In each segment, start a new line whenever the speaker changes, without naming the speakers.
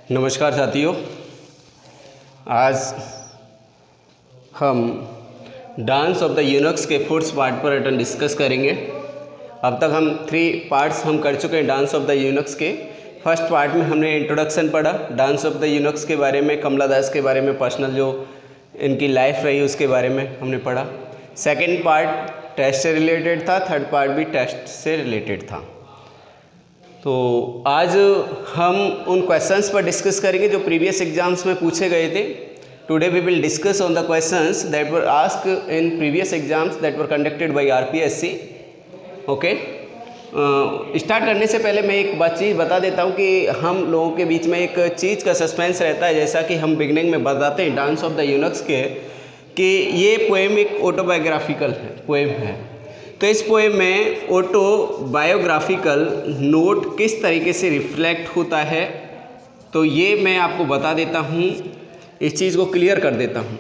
नमस्कार साथियों, आज हम डांस ऑफ द यूनक्स के फोर्थ पार्ट पर डिस्कस करेंगे। अब तक हम 3 पार्ट्स हम कर चुके हैं डांस ऑफ द यूनक्स के। फर्स्ट पार्ट में हमने इंट्रोडक्शन पढ़ा डांस ऑफ द यूनक्स के बारे में, कमला दास के बारे में, पर्सनल जो इनकी लाइफ रही उसके बारे में हमने पढ़ा। सेकेंड पार्ट टेस्ट से रिलेटेड था, थर्ड पार्ट भी टेस्ट से रिलेटेड था। तो आज हम उन क्वेश्चंस पर डिस्कस करेंगे जो प्रीवियस एग्जाम्स में पूछे गए थे। Today we will discuss on the questions that were asked in previous exams that were conducted by RPSC. Okay, start करने से पहले मैं एक चीज़ बता देता हूँ कि हम लोगों के बीच में एक चीज़ का सस्पेंस रहता है, जैसा कि हम बिगनिंग में बताते हैं डांस ऑफ द यूनक्स के कि ये पोएम एक ऑटोबायोग्राफिकल पोएम है। तो इस पोएम में ऑटोबायोग्राफिकल नोट किस तरीके से रिफ्लेक्ट होता है, तो ये मैं आपको बता देता हूँ, इस चीज़ को क्लियर कर देता हूँ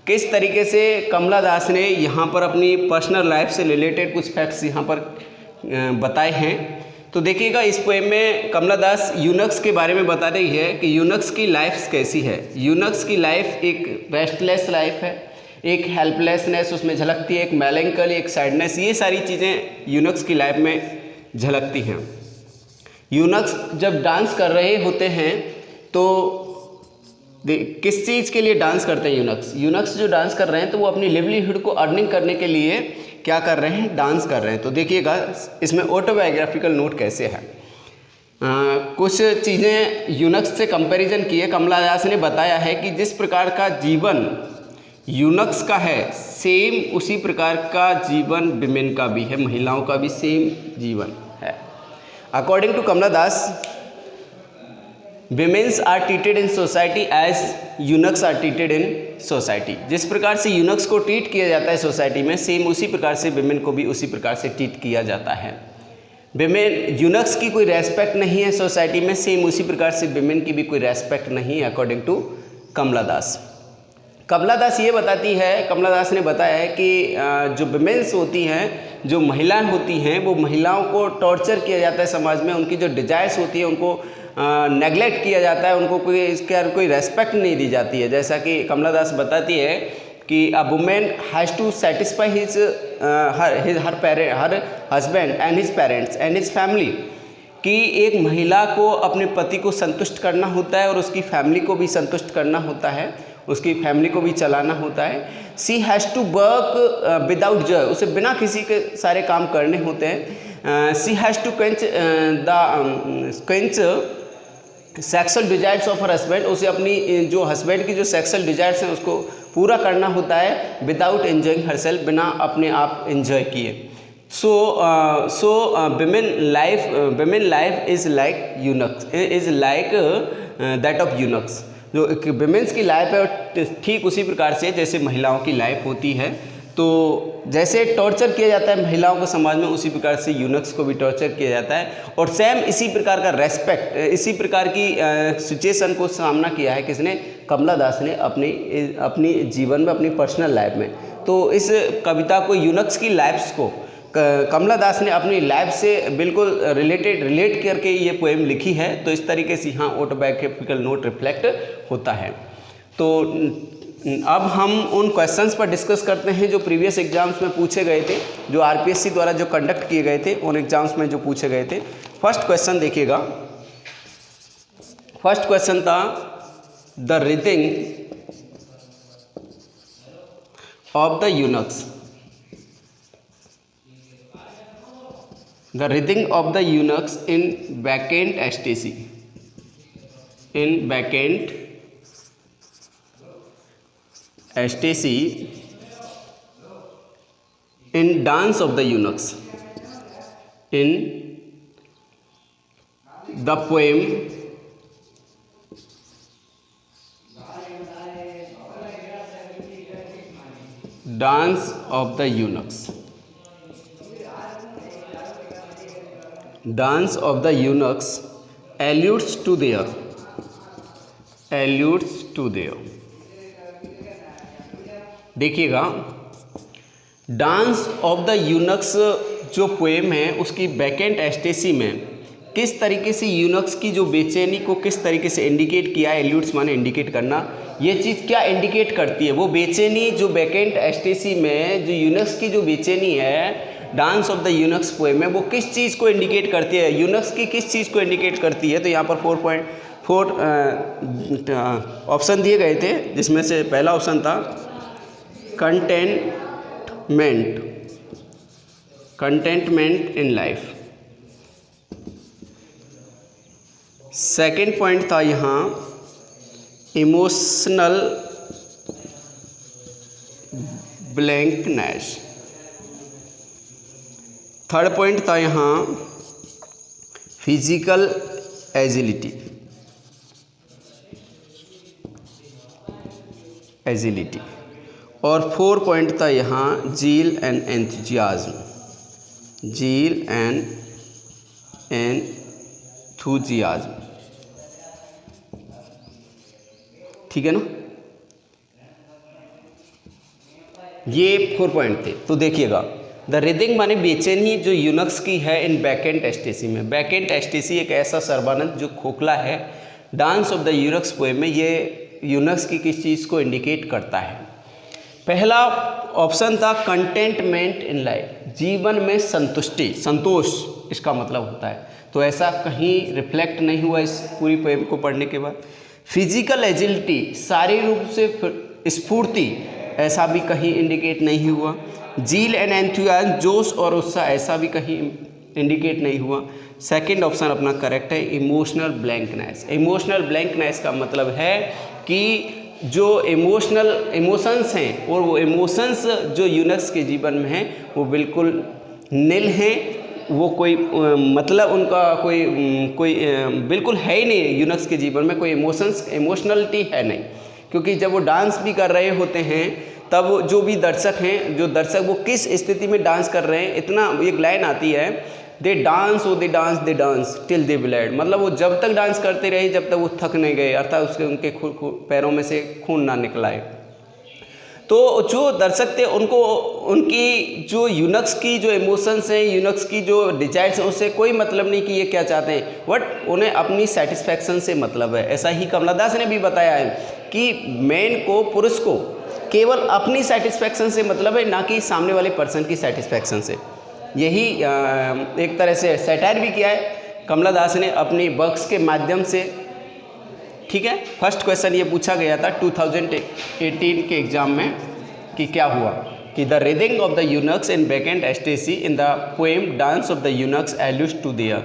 किस तरीके से कमला दास ने यहाँ पर अपनी पर्सनल लाइफ से रिलेटेड कुछ फैक्ट्स यहाँ पर बताए हैं। तो देखिएगा, इस पोएम में कमला दास यूनक्स के बारे में बता रही है कि यूनक्स की लाइफ कैसी है। यूनक्स की लाइफ एक रेस्टलेस लाइफ है, एक हेल्पलेसनेस उसमें झलकती है, एक मेलैंकोली, एक सैडनेस, ये सारी चीज़ें यूनक्स की लाइफ में झलकती हैं। यूनक्स जब डांस कर रहे होते हैं तो किस चीज़ के लिए डांस करते हैं यूनक्स? यूनक्स जो डांस कर रहे हैं तो वो अपनी लिवलीहुड को अर्निंग करने के लिए क्या कर रहे हैं? डांस कर रहे हैं। तो देखिएगा इसमें ऑटोबायोग्राफिकल नोट कैसे है। कुछ चीज़ें यूनक्स से कंपैरिजन किए। कमला दास ने बताया है कि जिस प्रकार का जीवन यूनक्स का है सेम उसी प्रकार का जीवन विमेन का भी है, महिलाओं का भी सेम जीवन है। According to Kamala Das, womens are treated in society as eunuchs are treated in society. जिस प्रकार से यूनक्स को ट्रीट किया जाता है सोसाइटी में, सेम उसी प्रकार से विमेन को भी उसी प्रकार से ट्रीट किया जाता है। विमेन यूनक्स की कोई रेस्पेक्ट नहीं है सोसाइटी में, सेम उसी प्रकार से विमेन की भी कोई रेस्पेक्ट नहीं है अकॉर्डिंग टू कमला दास। कमला दास ये बताती है, कमला दास ने बताया है कि जो विमेन्स होती हैं, जो महिलाएं होती हैं, वो महिलाओं को टॉर्चर किया जाता है समाज में। उनकी जो डिजायर्स होती है उनको नेगलेक्ट किया जाता है, उनको कोई रेस्पेक्ट नहीं दी जाती है। जैसा कि कमला दास बताती है कि a women has to satisfy her husband and his parents and his family, कि एक महिला को अपने पति को संतुष्ट करना होता है और उसकी फैमिली को भी संतुष्ट करना होता है, उसकी फैमिली को भी चलाना होता है। She has to work without joy, उसे बिना किसी के सारे काम करने होते हैं। She has to quench sexual desires of her husband, उसे अपनी जो हस्बैंड की जो सेक्सुअल डिजायर्स हैं उसको पूरा करना होता है विदाउट एंजॉइंग हरसेल्फ, बिना अपने आप एंजॉय किए। So women life is like eunuchs, is like that of eunuchs. जो विमेंस की लाइफ है और ठीक उसी प्रकार से जैसे महिलाओं की लाइफ होती है। तो जैसे टॉर्चर किया जाता है महिलाओं को समाज में, उसी प्रकार से यूनक्स को भी टॉर्चर किया जाता है। और सेम इसी प्रकार का रेस्पेक्ट, इसी प्रकार की सिचुएशन को सामना किया है किसने? कमला दास ने अपनी जीवन में, अपनी पर्सनल लाइफ में। तो इस कविता को, यूनक्स की लाइफ्स को कमला दास ने अपनी लाइफ से बिल्कुल रिलेट करके ये पोएम लिखी है। तो इस तरीके से यहाँ ऑटोबायोग्राफिकल नोट रिफ्लेक्ट होता है। तो अब हम उन क्वेश्चंस पर डिस्कस करते हैं जो प्रीवियस एग्जाम्स में पूछे गए थे, जो आरपीएससी द्वारा जो कंडक्ट किए गए थे उन एग्जाम्स में जो पूछे गए थे। फर्स्ट क्वेश्चन देखिएगा। फर्स्ट क्वेश्चन था the rhythm of the eunuchs. The rhythm of the eunuchs in vacant ecstasy. In vacant ecstasy, in dance of the eunuchs, in the poem Dance of the Eunuchs. Dance of the eunuchs alludes to their देखिएगा, dance of the eunuchs जो poem है उसकी vacant एस्टेसी में किस तरीके से eunuchs की जो बेचैनी को किस तरीके से इंडिकेट किया है, एल्यूट्स माने इंडिकेट करना, ये चीज़ क्या इंडिकेट करती है, वो बेचैनी जो वैकेंट एस्टेसी में जो यूनक्स की जो बेचैनी है dance of the eunuchs poem में, वो किस चीज़ को इंडिकेट करती है, यूनक्स की किस चीज़ को इंडिकेट करती है। तो यहाँ पर 4.4 ऑप्शन दिए गए थे, जिसमें से पहला ऑप्शन था contentment in life. Second point था यहाँ इमोशनल ब्लैंकनेस। थर्ड पॉइंट था यहाँ फिजिकल एजिलिटी। और 4 पॉइंट था यहाँ जील एंड एंथुजियाज्म। ठीक है ना, ये 4 पॉइंट थे। तो देखिएगा, द रिदिंग माने बेचैनी जो यूनक्स की है इन वैकेंट एस्टेसी में। वैकेंट एस्टेसी एक ऐसा सर्वानंद जो खोखला है। Dance of the eunuchs poem में ये यूनक्स की किस चीज़ को इंडिकेट करता है। पहला ऑप्शन था कंटेंटमेंट इन लाइफ, जीवन में संतुष्टि, संतोष इसका मतलब होता है। तो ऐसा कहीं रिफ्लेक्ट नहीं हुआ इस पूरी पोएम को पढ़ने के बाद। फिजिकल एजिलिटी, शारीरिक रूप से स्फूर्ति, ऐसा भी कहीं इंडिकेट नहीं हुआ। जील एंड एंथुसियाज्म, जोश और उत्साह, ऐसा भी कहीं इंडिकेट नहीं हुआ। सेकंड ऑप्शन अपना करेक्ट है, इमोशनल ब्लैंकनेस। इमोशनल ब्लैंकनेस का मतलब है कि जो इमोशंस हैं, और वो इमोशंस जो यूनक्स के जीवन में हैं वो बिल्कुल निल हैं, वो कोई मतलब उनका कोई बिल्कुल है ही नहीं। यूनक्स के जीवन में कोई इमोशनलिटी है नहीं, क्योंकि जब वो डांस भी कर रहे होते हैं तब जो भी दर्शक हैं, जो दर्शक वो किस स्थिति में डांस कर रहे हैं, इतना एक लाइन आती है, दे डांस टिल दे ब्लड, मतलब वो जब तक डांस करते रहे जब तक वो थक नहीं गए, अर्थात उनके पैरों में से खून ना निकलाए। तो जो दर्शक थे उनको उनकी जो यूनक्स की जो इमोशंस हैं, यूनक्स की जो डिजायर्स हैं, उससे कोई मतलब नहीं कि ये क्या चाहते हैं, बट उन्हें अपनी सेटिस्फैक्शन से मतलब है। ऐसा ही कमला दास ने भी बताया है कि मैन को, पुरुष को केवल अपनी सेटिस्फैक्शन से मतलब है, ना कि सामने वाले पर्सन की सेटिस्फैक्शन से। यही एक तरह से सैटायर भी किया है कमला दास ने अपनी वर्क्स के माध्यम से। ठीक है, फर्स्ट क्वेश्चन ये पूछा गया था 2018 के एग्जाम में कि क्या हुआ कि the writhing of the eunuchs in vacant ecstasy in the poem dance of the eunuchs alludes to there,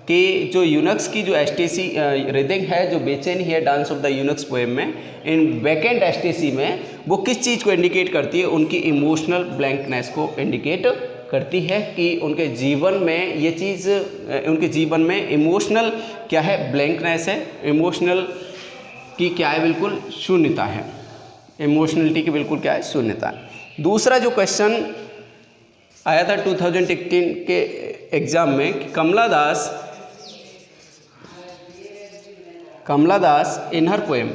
कि जो यूनक्स की जो एस्टेसी रिदिंग है, जो बेचैनी है dance of the eunuchs poem में इन वैकेंट एस्टेसी में, वो किस चीज़ को इंडिकेट करती है, उनकी इमोशनल ब्लैंकनेस को इंडिकेट करती है कि उनके जीवन में ये चीज़, उनके जीवन में इमोशनल क्या है, ब्लैंकनेस है, इमोशनल की क्या है, बिल्कुल शून्यता है, इमोशनलिटी की बिल्कुल क्या है, शून्यता। दूसरा जो क्वेश्चन आया था 2018 के एग्जाम में कि Kamala Das in her poem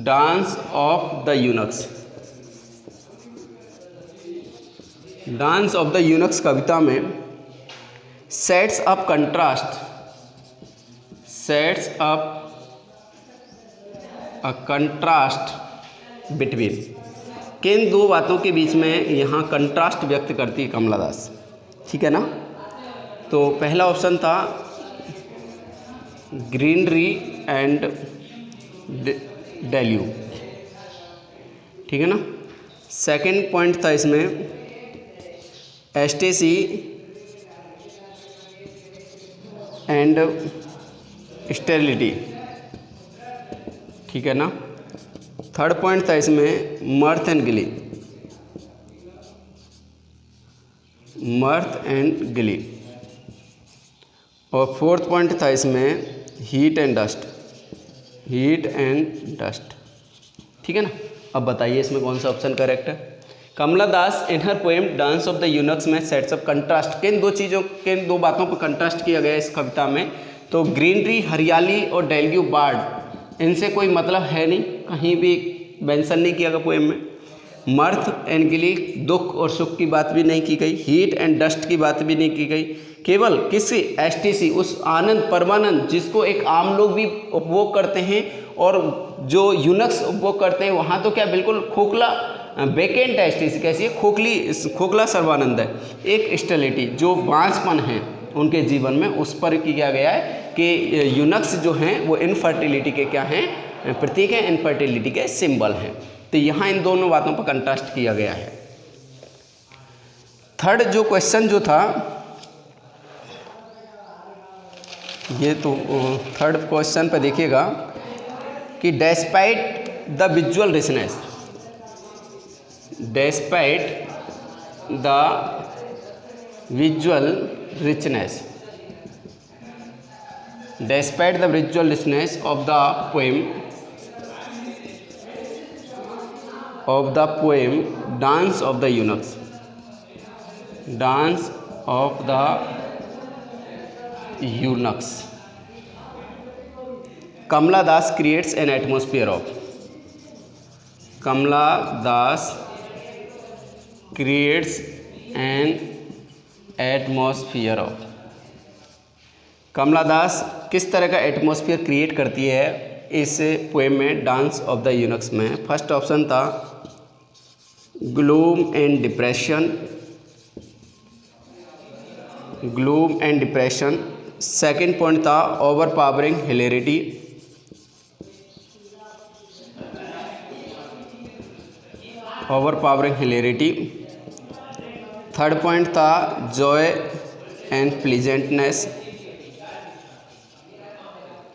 dance of the eunuchs कविता में sets up a contrast between, किन दो बातों के बीच में यहाँ कंट्रास्ट व्यक्त करती है कमला दास। ठीक है ना, तो पहला ऑप्शन था ग्रीनरी एंड डेल्यू। ठीक है ना, सेकंड पॉइंट था इसमें एस्टेसी एंड स्टेरिलिटी। ठीक है ना, थर्ड पॉइंट था इसमें मर्थ एंड गिली। और फोर्थ पॉइंट था इसमें हीट एंड डस्ट। ठीक है ना, अब बताइए इसमें कौन सा ऑप्शन करेक्ट है। Kamala Das in her poem dance of the eunuchs में सेट्स अप कंट्रास्ट, किन दो बातों पर कंट्रास्ट किया गया इस कविता में, तो ग्रीनरी हरियाली और डेल्यू बार्ड, इनसे कोई मतलब है नहीं, कहीं भी मेंशन नहीं किया गया पोएम में। मर्थ एंड गिली, दुख और सुख की बात भी नहीं की गई, हीट एंड डस्ट की बात भी नहीं की गई, केवल किसी एसटीसी उस आनंद परमानंद जिसको एक आम लोग भी उपभोग करते हैं और जो यूनक्स उपभोग करते हैं वहाँ तो क्या बिल्कुल खोखला वेकेंट एसटीसी, कैसी है, खोखला सर्वानंद है। एक स्टेलिटी जो बांझपन है उनके जीवन में, उस पर किया गया है कि यूनक्स जो हैं वो इनफर्टिलिटी के क्या हैं, प्रतीक हैं, इनफर्टिलिटी के सिंबल हैं। तो यहाँ इन दोनों बातों पर कंट्रास्ट किया गया है। थर्ड जो क्वेश्चन जो था, ये तो थर्ड क्वेश्चन पे देखिएगा कि despite the visual richness, despite the visual richness, despite the visual richness of the poem Dance of the Eunuchs, Dance of the Eunuchs, Kamala Das creates an atmosphere of, Kamala Das creates an atmosphere of, Kamala Das किस तरह का atmosphere create करती है इस poem में, dance of the eunuchs में। First option था gloom and depression, gloom and depression. Second point था overpowering hilarity, overpowering hilarity. Third point था जॉय एंड प्लीजेंटनेस,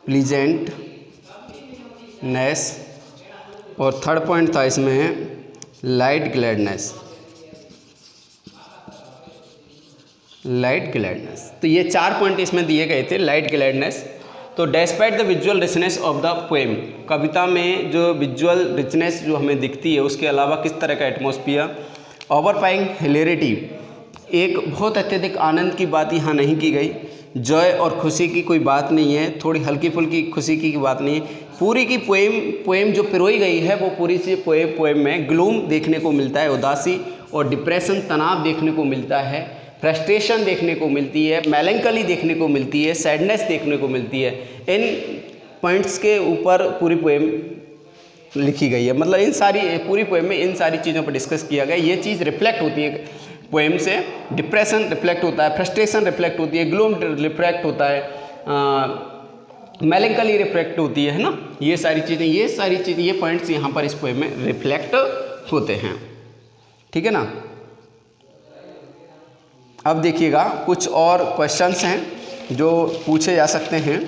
प्लीजेंटनेस। और थर्ड पॉइंट था इसमें लाइट ग्लैडनेस, लाइट ग्लैडनेस। तो ये 4 point इसमें दिए गए थे, लाइट ग्लैडनेस। तो despite the visual richness of the poem, कविता में जो विजुअल रिचनेस जो हमें दिखती है उसके अलावा किस तरह का एटमॉस्फियर। ओवरपाइंग हिलेरिटी, एक बहुत अत्यधिक आनंद की बात यहाँ नहीं की गई, जॉय और खुशी की कोई बात नहीं है, थोड़ी हल्की फुल्की खुशी की बात नहीं है। पूरी की पोएम जो पिरोई गई है वो पूरी सी पोएम में ग्लूम देखने को मिलता है, उदासी और डिप्रेशन, तनाव देखने को मिलता है, फ्रस्ट्रेशन देखने को मिलती है, मेलैंकली देखने को मिलती है, सैडनेस देखने को मिलती है। इन पॉइंट्स के ऊपर पूरी पोएम लिखी गई है, मतलब इन सारी पूरी पोएम में इन सारी चीज़ों पर डिस्कस किया गया। ये चीज़ रिफ्लेक्ट होती है पोएम से, डिप्रेशन रिफ्लेक्ट होता है, फ्रस्ट्रेशन रिफ्लेक्ट होती है, ग्लूम रिफ्लेक्ट होता है, मेलैंकली रिफ्लेक्ट होती है ना। ये सारी चीज़ें ये पॉइंट्स यहाँ पर इस पोएम में रिफ्लेक्ट होते हैं, ठीक है ना। अब देखिएगा कुछ और क्वेश्चंस हैं जो पूछे जा सकते हैं।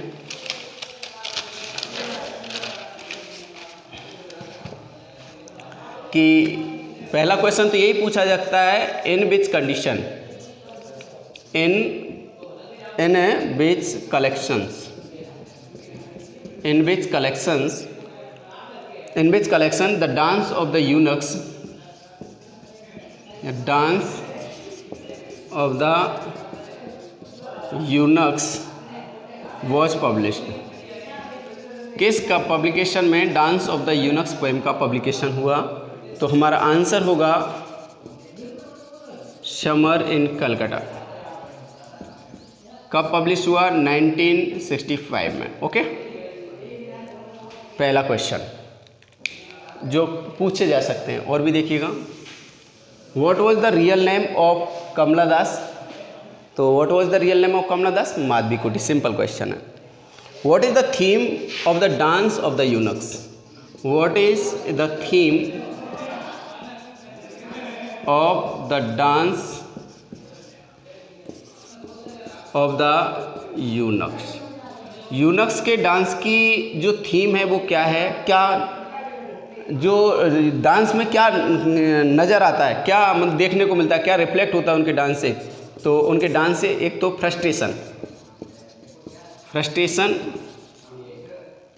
कि पहला क्वेश्चन तो यही पूछा जाता है, in which condition, in which collections, in which collection the dance of the eunuchs, dance of the eunuchs was published. किस का पब्लिकेशन में dance of the eunuchs poem का पब्लिकेशन हुआ? तो हमारा आंसर होगा समर इन कलकत्ता। कब पब्लिश हुआ? 1965 में। ओके, पहला क्वेश्चन जो पूछे जा सकते हैं। और भी देखिएगा, what was the real name of Kamala Das? तो what was the real name of Kamala Das? Madhavi Kutty. Simple question है। What is the theme of the dance of the eunuchs? What is the theme of the dance of the eunuchs? Eunuchs के dance की जो theme है वो क्या है? क्या जो डांस में क्या नज़र आता है, क्या मतलब देखने को मिलता है, क्या रिफ्लेक्ट होता है उनके डांस से? तो उनके डांस से एक तो फ्रस्ट्रेशन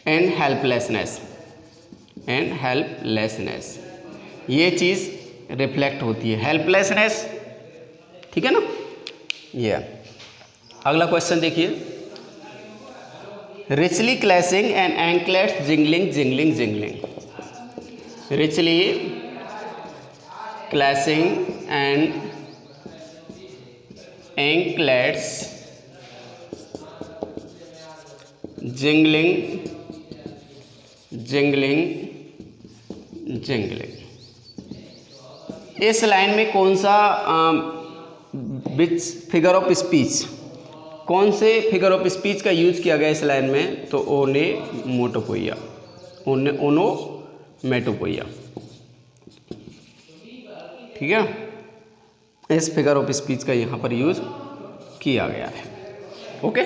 एंड हेल्पलेसनेस, ये चीज़ रिफ्लेक्ट होती है, हेल्पलेसनेस, ठीक है ना। ये अगला क्वेश्चन देखिए, richly clashing and anklets jingling jingling jingling, richly clashing and anklets, jingling, jingling, jingling। इस लाइन में कौन सा विच फिगर ऑफ स्पीच, कौन से फिगर ऑफ स्पीच का यूज किया गया इस लाइन में? तो ओनोमेटोपोइया, ओनोमेटोपोइया, ठीक है। इस फिगर ऑफ स्पीच का यहाँ पर यूज किया गया है। Okay,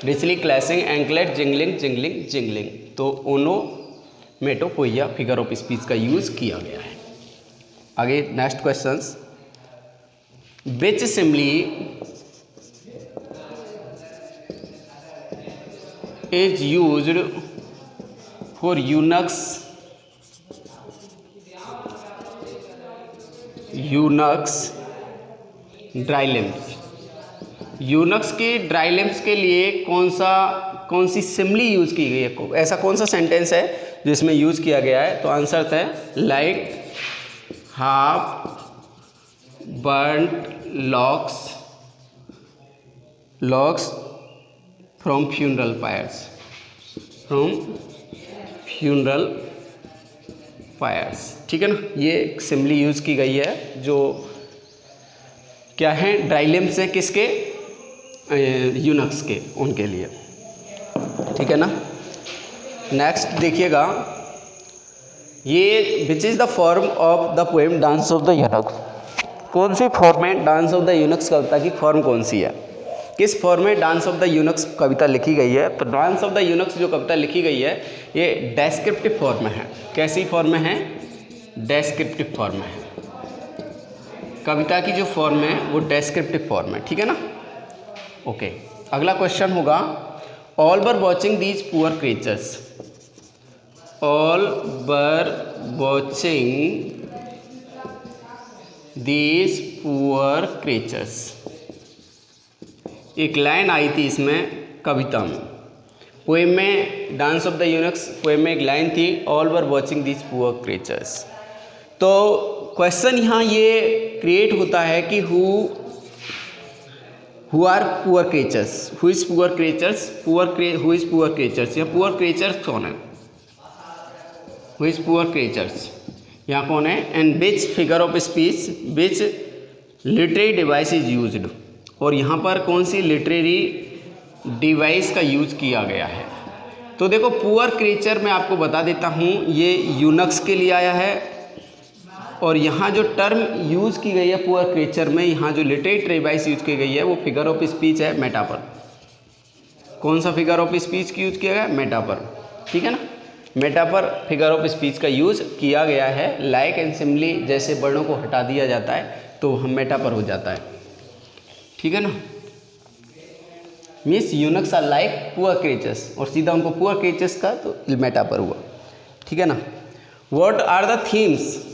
richly clashing, anklet, jingling, jingling, jingling, तो ओनोमेटोपोइया फिगर ऑफ स्पीच का यूज किया गया है। आगे next questions, which simply is used for eunuchs dry limbs. Eunuchs के ड्राई लिम्स के लिए कौन सी सिम्बली यूज़ की गई है? ऐसा कौन सा सेंटेंस है जिसमें यूज़ किया गया है? तो आंसर है like half burned locks from funeral fires, ठीक है ना। ये सिम्बली यूज़ की गई है जो क्या है, ड्राई लिम्स है किसके? यूनक्स के, उनके लिए, ठीक है ना। नेक्स्ट देखिएगा, ये which is the form of the poem dance of the eunuchs. कौन सी फॉर्म में डांस ऑफ द यूनक्स कविता की फॉर्म कौन सी है? किस फॉर्म में डांस ऑफ द यूनक्स कविता लिखी गई है? तो डांस ऑफ द यूनक्स जो कविता लिखी गई है ये डेस्क्रिप्टिव फॉर्म में है। कैसी फॉर्म में है? डेस्क्रिप्टिव फॉर्म में है। कविता की जो फॉर्म है वो डेस्क्रिप्टिव फॉर्म है, ठीक है ना। ओके, अगला क्वेश्चन होगा, all were watching these poor creatures. All were watching these poor creatures, एक लाइन आई थी इसमें कविता में, पोएम में dance of the eunuchs poem में एक लाइन थी, all were watching these poor creatures. तो क्वेश्चन यहाँ ये क्रिएट होता है कि who are poor creatures, who is poor creatures, who is poor creatures, या पुअर क्रिएचर्स कौन है? हु इज़ पुअर क्रिएचर्स यहाँ कौन है? And which figure of speech which literary device is used, और यहाँ पर कौन सी लिटरेरी डिवाइस का यूज़ किया गया है? तो देखो, पुअर क्रिएचर मैं आपको बता देता हूँ, ये यूनक्स के लिए आया है, और यहाँ जो टर्म यूज़ की गई है पुअर क्रिएचर में, यहाँ जो लिटरेरी डिवाइस यूज की गई है वो फिगर ऑफ स्पीच है मेटाफर। कौन सा फिगर ऑफ स्पीच की यूज किया गया? मेटाफर, ठीक है ना। मेटाफर फिगर ऑफ स्पीच का यूज़ किया गया है। लाइक एंड सिम्बली जैसे वर्णों को हटा दिया जाता है तो हम मेटाफर हो जाता है, ठीक है ना। Means eunuchs are like poor creatures, और सीधा उनको पुअर क्रिएचर्स का तो मेटाफर हुआ, ठीक है ना। What are the themes,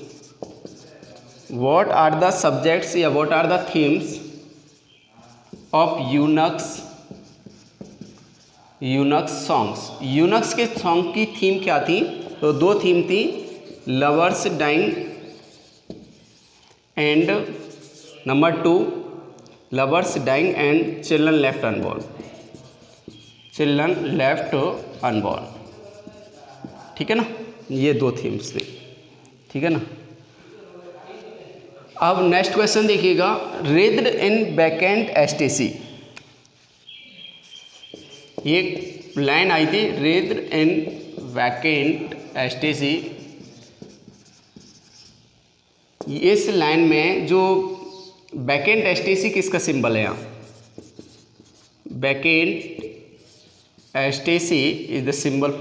what are the subjects या what are the themes of eunuchs songs. Eunuchs के सॉन्ग की थीम क्या थी? तो दो थीम थी, lovers dying and number 2 lovers dying and children left unborn, children left unborn, ठीक है ना। ये दो थीम्स थी, ठीक है ना। अब नेक्स्ट क्वेश्चन देखिएगा, रेज्ड इन वैकेंट एस्टेसी। ये लाइन आई थी, रेज्ड इन वैकेंट एस्टेसी। इस लाइन में जो वैकेंट एस्टेसी किसका सिंबल है? यहाँ vacant एस्टेसी is the symbol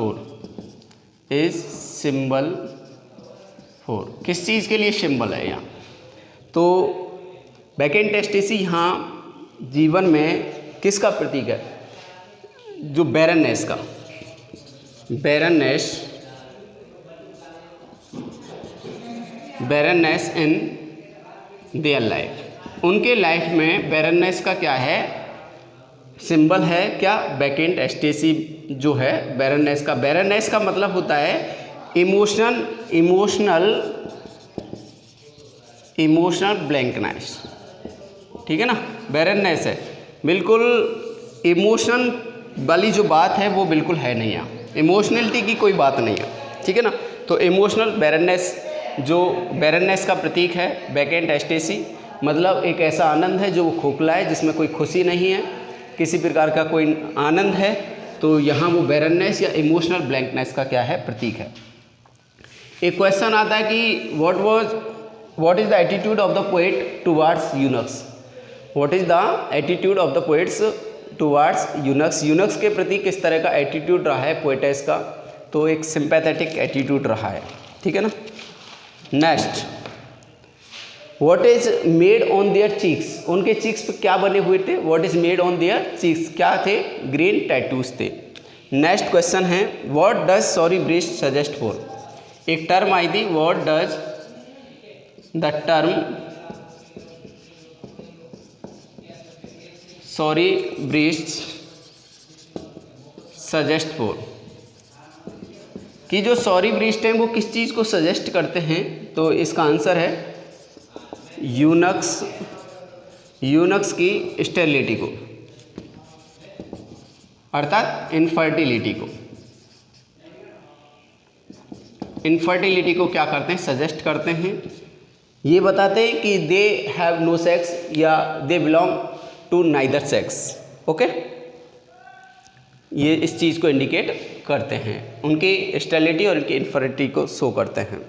for, किस चीज़ के लिए सिंबल है यहाँ? तो वैकेंट एस्टेसी यहाँ जीवन में किसका प्रतीक है? जो बैरननेस का, बैरननेस इन देयर लाइफ, उनके लाइफ में बैरननेस का क्या है? सिंबल है क्या? वैकेंट एस्टेसी जो है बैरननेस का। बैरननेस का मतलब होता है इमोशनल इमोशनल ब्लैंकनेस, ठीक है ना, बैरननेस है, बिल्कुल इमोशन वाली जो बात है वो बिल्कुल है नहीं यहाँ, इमोशनलिटी की कोई बात नहीं है, ठीक है ना। तो इमोशनल बैरननेस जो बैरननेस का प्रतीक है, वैकेंट एस्टेसी, मतलब एक ऐसा आनंद है जो खोखला है, जिसमें कोई खुशी नहीं है, किसी प्रकार का कोई आनंद है, तो यहाँ वो बैरननेस या इमोशनल ब्लैंकनेस का क्या है, प्रतीक है। एक क्वेश्चन आता है कि what is the attitude of the poet towards eunuchs, what is the attitude of the poets towards eunuchs, eunuchs के प्रति किस तरह का एटीट्यूड रहा है पोएटेस का, तो एक सिंपैथेटिक एटीट्यूड रहा है, ठीक है ना। Next, what is made on their cheeks, उनके चीक्स पे क्या बने हुए थे, what is made on their cheeks, क्या थे, ग्रीन टैटूज थे। नेक्स्ट क्वेश्चन है what does sorry breast suggest for, एक टर्म आई थी, what does the term sorry breast suggest for, कि जो सॉरी ब्रीस्ट हैं वो किस चीज़ को सजेस्ट करते हैं, तो इसका आंसर है यूनक्स की स्टेरिलिटी को, अर्थात इनफर्टिलिटी को, इनफर्टिलिटी को क्या करते हैं, सजेस्ट करते हैं। ये बताते हैं कि दे हैव नो सेक्स या they belong to neither sex, okay, ये इस चीज़ को इंडिकेट करते हैं, उनकी स्टेरिलिटी और उनकी इनफर्टिलिटी को शो करते हैं।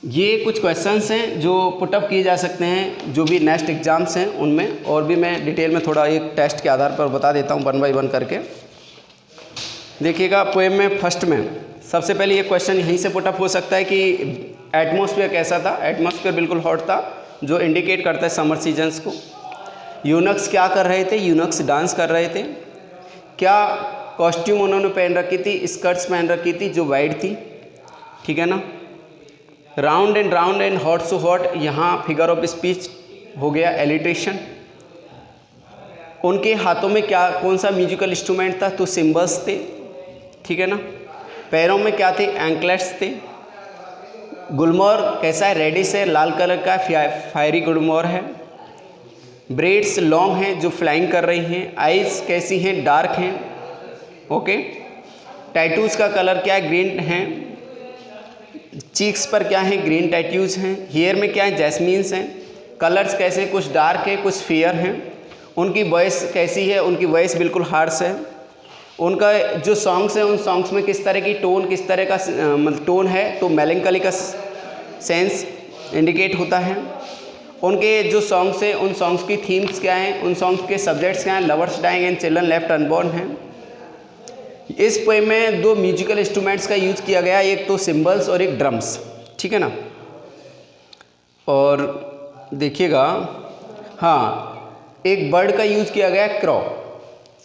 ये कुछ क्वेश्चंस हैं जो पुटअप किए जा सकते हैं, जो भी नेक्स्ट एग्ज़ाम्स हैं उनमें, और भी मैं डिटेल में थोड़ा एक टेस्ट के आधार पर बता देता हूँ 1 बाय 1 करके। देखिएगा पोएम में फर्स्ट में सबसे पहले ये क्वेश्चन यहीं से पुटअप हो सकता है कि एटमॉस्फेयर कैसा था, एटमॉस्फेयर बिल्कुल हॉट था, जो इंडिकेट करता है समर सीजन्स को। यूनक्स क्या कर रहे थे, यूनक्स डांस कर रहे थे। क्या कॉस्ट्यूम उन्होंने पहन रखी थी, स्कर्ट्स पहन रखी थी जो वाइट थी, ठीक है ना। Round and hot so hot, यहाँ फिगर ऑफ स्पीच हो गया, एलिट्रेशन। उनके हाथों में क्या, कौन सा म्यूजिकल इंस्ट्रूमेंट था, तो सिम्बल्स थे, ठीक है ना। पैरों में क्या थे, एंकलेट्स थे। गुलमोहर कैसा है, रेडिश है, लाल कलर का फायरी गुलमोहर है। ब्रेड्स लॉन्ग हैं जो फ्लाइंग कर रही हैं। आइज़ कैसी हैं, डार्क हैं, ओके। टैटूज़ का कलर क्या है, ग्रीन है। चीक्स पर क्या है, ग्रीन टैटूज़ हैं। हेयर में क्या है, जैस्मीन्स हैं। कलर्स कैसे, कुछ डार्क है, कुछ फेयर हैं। उनकी वॉइस कैसी है, उनकी वॉइस बिल्कुल हार्श है। उनका जो सॉन्ग्स हैं, उन सॉन्ग्स में किस तरह की टोन, किस तरह का मतलब टोन है, तो मेलंकली का सेंस इंडिकेट होता है। उनके जो सॉन्ग्स हैं, उन सॉन्ग्स की थीम्स क्या हैं, उन सॉन्ग्स के सब्जेक्ट्स क्या हैं, lovers dying and children left unborn हैं। इस पोएम में 2 म्यूजिकल इंस्ट्रूमेंट्स का यूज़ किया गया, एक तो सिम्बल्स और एक ड्रम्स, ठीक है ना। और देखिएगा, हाँ, एक बर्ड का यूज़ किया गया, क्रॉ,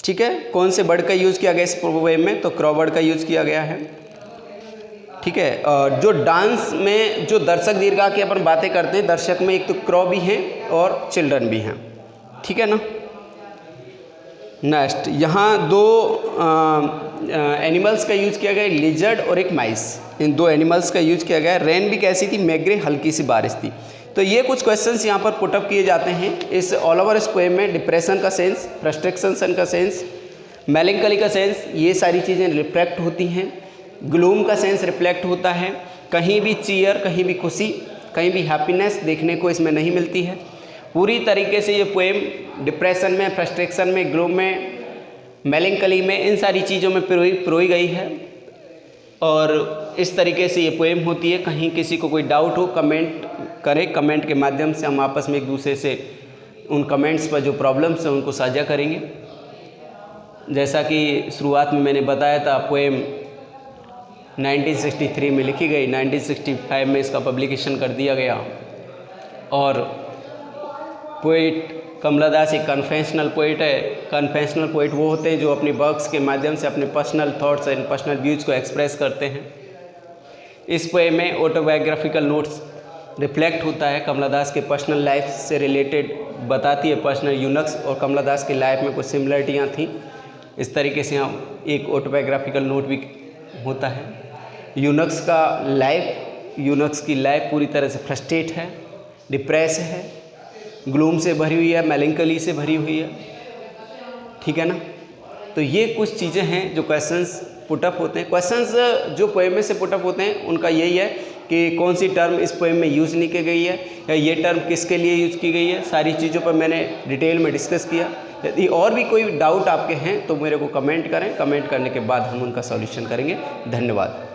ठीक है। कौन से बर्ड का यूज़ किया गया इस पोएम में, तो क्रॉ बर्ड का यूज़ किया गया है, ठीक है। और जो डांस में जो दर्शक दीर्घा की अपन बातें करते हैं, दर्शक में एक तो क्रॉ भी हैं और चिल्ड्रन भी हैं, ठीक है ना। नेक्स्ट, यहाँ 2 एनिमल्स का यूज़ किया गया, लिजर्ड और एक माइस, इन 2 एनिमल्स का यूज़ किया गया। रेन भी कैसी थी, मैग्रे, हल्की सी बारिश थी। तो ये कुछ क्वेश्चंस यहाँ पर पुटअप किए जाते हैं इस ऑल ओवर इस पोएम में। डिप्रेशन का सेंस, फ्रस्ट्रेशन का सेंस, मेलंकली का सेंस, ये सारी चीज़ें रिफ्लेक्ट होती हैं। ग्लूम का सेंस रिफ्लेक्ट होता है। कहीं भी चीयर, कहीं भी खुशी, कहीं भी हैप्पीनेस देखने को इसमें नहीं मिलती है। पूरी तरीके से ये पोएम डिप्रेशन में, फ्रस्ट्रेशन में, ग्लूम में, मेलंकली में, इन सारी चीज़ों में पिरोई गई है। और इस तरीके से ये पोएम होती है। कहीं किसी को कोई डाउट हो, कमेंट करें, कमेंट के माध्यम से हम आपस में एक दूसरे से उन कमेंट्स पर जो प्रॉब्लम्स हैं उनको साझा करेंगे। जैसा कि शुरुआत में मैंने बताया था, पोएम 1963 में लिखी गई, 1965 में इसका पब्लिकेशन कर दिया गया। और पोइट कमला दास एक कन्फेशनल पोइट है। कन्फेशनल पोइट वो होते हैं जो अपनी वर्क्स के माध्यम से अपने personal thoughts and personal views को एक्सप्रेस करते हैं। इस पोएम में ऑटोबायोग्राफिकल नोट्स रिफ्लेक्ट होता है, कमला दास के पर्सनल लाइफ से रिलेटेड बताती है। पर्सनल यूनक्स और कमला दास की लाइफ में कुछ सिमिलरिटियाँ थी। इस तरीके से यहाँ एक ऑटोबायोग्राफिकल नोट भी होता है। यूनक्स का लाइफ यूनक्स की लाइफ पूरी तरह से फ्रस्ट्रेट है, डिप्रेस है, ग्लूम से भरी हुई है, मेलंकली से भरी हुई है, ठीक है ना। तो ये कुछ चीज़ें हैं जो क्वेश्चंस पुटअप होते हैं। क्वेश्चंस जो पोएम में से पुटअप होते हैं उनका यही है कि कौन सी टर्म इस पोएम में यूज़ नहीं की गई है या ये टर्म किसके लिए यूज़ की गई है, सारी चीज़ों पर मैंने डिटेल में डिस्कस किया। यदि और भी कोई डाउट आपके हैं तो मेरे को कमेंट करें, कमेंट करने के बाद हम उनका सॉल्यूशन करेंगे। धन्यवाद।